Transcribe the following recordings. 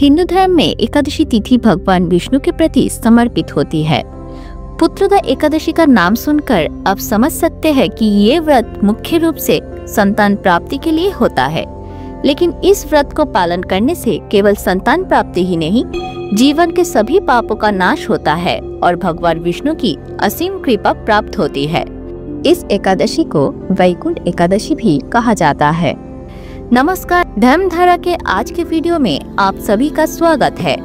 हिंदू धर्म में एकादशी तिथि भगवान विष्णु के प्रति समर्पित होती है। पुत्रदा एकादशी का नाम सुनकर आप समझ सकते हैं कि ये व्रत मुख्य रूप से संतान प्राप्ति के लिए होता है। लेकिन इस व्रत को पालन करने से केवल संतान प्राप्ति ही नहीं, जीवन के सभी पापों का नाश होता है और भगवान विष्णु की असीम कृपा प्राप्त होती है। इस एकादशी को वैकुंठ एकादशी भी कहा जाता है। नमस्कार, धर्मधारा के आज के वीडियो में आप सभी का स्वागत है।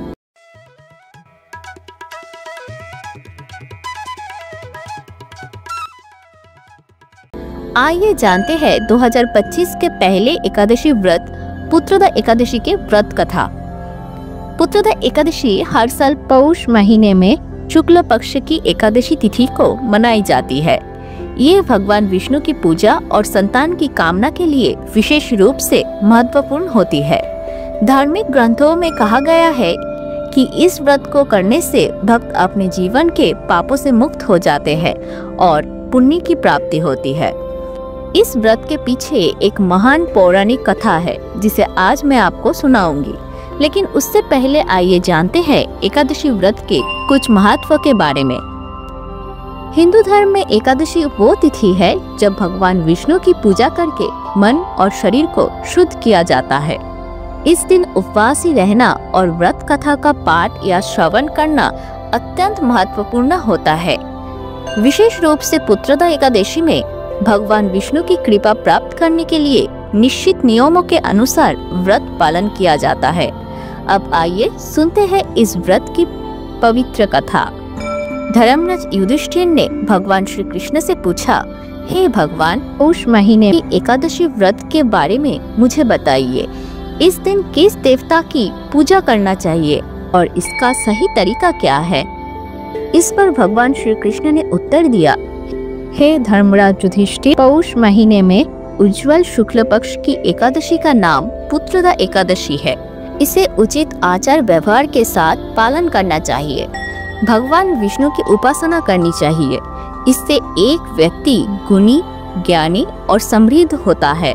आइए जानते हैं 2025 के पहले एकादशी व्रत पुत्रदा एकादशी के व्रत कथा। पुत्रदा एकादशी हर साल पौष महीने में शुक्ल पक्ष की एकादशी तिथि को मनाई जाती है। ये भगवान विष्णु की पूजा और संतान की कामना के लिए विशेष रूप से महत्वपूर्ण होती है। धार्मिक ग्रंथों में कहा गया है कि इस व्रत को करने से भक्त अपने जीवन के पापों से मुक्त हो जाते हैं और पुण्य की प्राप्ति होती है। इस व्रत के पीछे एक महान पौराणिक कथा है जिसे आज मैं आपको सुनाऊंगी। लेकिन उससे पहले आइए जानते हैं एकादशी व्रत के कुछ महत्व के बारे में। हिंदू धर्म में एकादशी वो तिथि है जब भगवान विष्णु की पूजा करके मन और शरीर को शुद्ध किया जाता है। इस दिन उपवास ही रहना और व्रत कथा का पाठ या श्रवण करना अत्यंत महत्वपूर्ण होता है। विशेष रूप से पुत्रदा एकादशी में भगवान विष्णु की कृपा प्राप्त करने के लिए निश्चित नियमों के अनुसार व्रत पालन किया जाता है। अब आइए सुनते हैं इस व्रत की पवित्र कथा। धर्मराज युधिष्ठिर ने भगवान श्री कृष्ण से पूछा, हे भगवान, पौष महीने की एकादशी व्रत के बारे में मुझे बताइए। इस दिन किस देवता की पूजा करना चाहिए और इसका सही तरीका क्या है? इस पर भगवान श्री कृष्ण ने उत्तर दिया, हे धर्मराज युधिष्ठिर, पौष महीने में उज्ज्वल शुक्ल पक्ष की एकादशी का नाम पुत्रदा एकादशी है। इसे उचित आचार व्यवहार के साथ पालन करना चाहिए। भगवान विष्णु की उपासना करनी चाहिए। इससे एक व्यक्ति गुणी, ज्ञानी और समृद्ध होता है।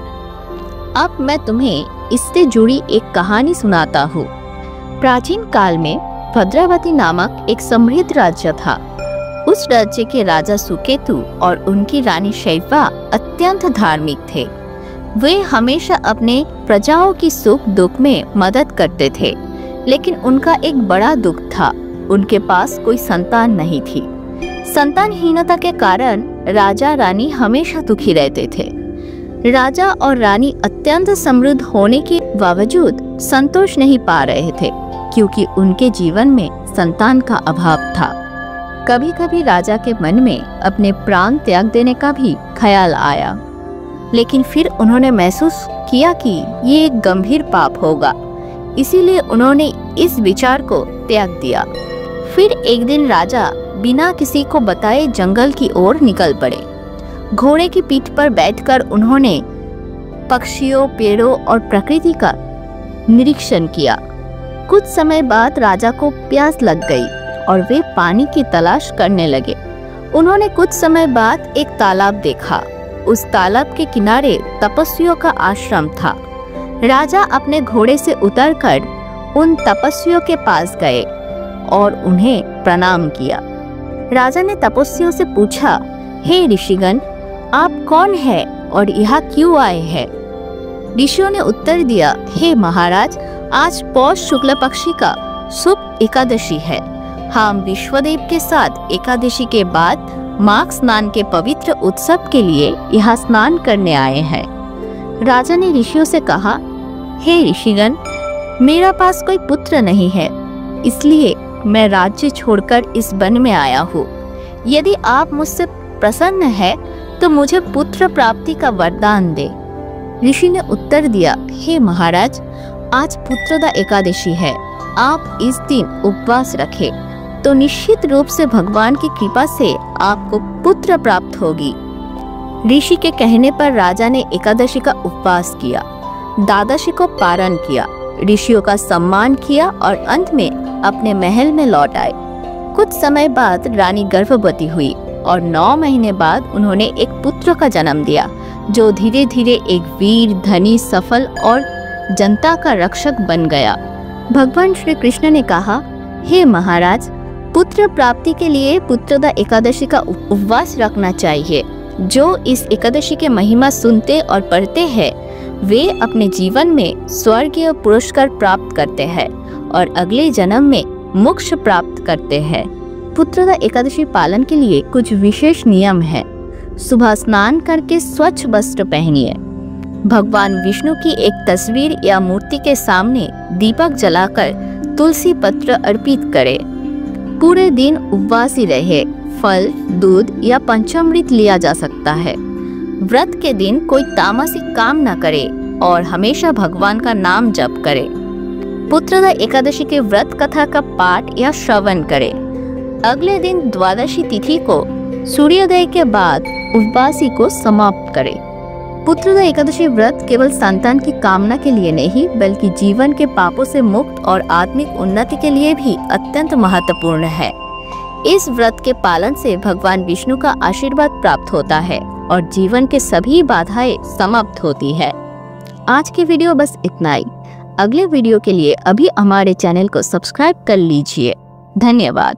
अब मैं तुम्हें इससे जुड़ी एक कहानी सुनाता हूँ। प्राचीन काल में भद्रावती नामक एक समृद्ध राज्य था। उस राज्य के राजा सुकेतु और उनकी रानी शैवा अत्यंत धार्मिक थे। वे हमेशा अपने प्रजाओं की सुख दुख में मदद करते थे। लेकिन उनका एक बड़ा दुख था, उनके पास कोई संतान नहीं थी। संतानहीनता के कारण राजा रानी हमेशा दुखी रहते थे। राजा और रानी अत्यंत समृद्ध होने के बावजूद संतोष नहीं पा रहे थे, क्योंकि उनके जीवन में संतान का अभाव था। कभी कभी राजा के मन में अपने प्राण त्याग देने का भी ख्याल आया, लेकिन फिर उन्होंने महसूस किया कि ये एक गंभीर पाप होगा, इसीलिए उन्होंने इस विचार को त्याग दिया। फिर एक दिन राजा बिना किसी को बताए जंगल की ओर निकल पड़े। घोड़े की पीठ पर बैठकर उन्होंने पक्षियों, पेड़ों और प्रकृति का निरीक्षण किया। कुछ समय बाद राजा को प्यास लग गई और वे पानी की तलाश करने लगे। उन्होंने कुछ समय बाद एक तालाब देखा। उस तालाब के किनारे तपस्वियों का आश्रम था। राजा अपने घोड़े से उतरकर उन तपस्वियों के पास गए और उन्हें प्रणाम किया। राजा ने तपस्वियों से पूछा, हे ऋषिगण, आप कौन हैं और यहाँ क्यों आए हैं? ऋषियों ने उत्तर दिया, हे महाराज, आज पौष शुक्ल पक्षी का शुभ एकादशी है। हम विश्वदेव के साथ एकादशी के बाद माघ स्नान के पवित्र उत्सव के लिए यहाँ स्नान करने आए हैं। राजा ने ऋषियों से कहा, हे ऋषिगण, मेरा पास कोई पुत्र नहीं है, इसलिए मैं राज्य छोड़कर इस वन में आया हूँ। यदि आप मुझसे प्रसन्न हैं, तो मुझे पुत्र प्राप्ति का वरदान दे। ऋषि ने उत्तर दिया, हे महाराज, आज पुत्रदा एकादशी है। आप इस दिन उपवास रखें तो निश्चित रूप से भगवान की कृपा से आपको पुत्र प्राप्त होगी। ऋषि के कहने पर राजा ने एकादशी का उपवास किया, द्वादशी को पारण किया, ऋषियों का सम्मान किया और अंत में अपने महल में लौट आए। कुछ समय बाद रानी गर्भवती हुई और 9 महीने बाद उन्होंने एक पुत्र का जन्म दिया, जो धीरे धीरे एक वीर, धनी, सफल और जनता का रक्षक बन गया। भगवान श्री कृष्ण ने कहा, हे महाराज, पुत्र प्राप्ति के लिए पुत्रदा एकादशी का उपवास रखना चाहिए। जो इस एकादशी के महिमा सुनते और पढ़ते हैं वे अपने जीवन में स्वर्गीय पुरस्कार प्राप्त करते हैं और अगले जन्म में मोक्ष प्राप्त करते हैं। पुत्रदा एकादशी पालन के लिए कुछ विशेष नियम है। सुबह स्नान करके स्वच्छ वस्त्र पहनिए। भगवान विष्णु की एक तस्वीर या मूर्ति के सामने दीपक जलाकर तुलसी पत्र अर्पित करें। पूरे दिन उपवास ही रहे। फल, दूध या पंचामृत लिया जा सकता है। व्रत के दिन कोई तामसिक काम न करे और हमेशा भगवान का नाम जप करे। पुत्रदा एकादशी के व्रत कथा का पाठ या श्रवण करे। अगले दिन द्वादशी तिथि को सूर्योदय के बाद उपवासी को समाप्त करे। पुत्रदा एकादशी व्रत केवल संतान की कामना के लिए नहीं बल्कि जीवन के पापों से मुक्त और आत्मिक उन्नति के लिए भी अत्यंत महत्वपूर्ण है। इस व्रत के पालन से भगवान विष्णु का आशीर्वाद प्राप्त होता है और जीवन के सभी बाधाएं समाप्त होती है। आज की वीडियो बस इतना ही। अगले वीडियो के लिए अभी हमारे चैनल को सब्सक्राइब कर लीजिए। धन्यवाद।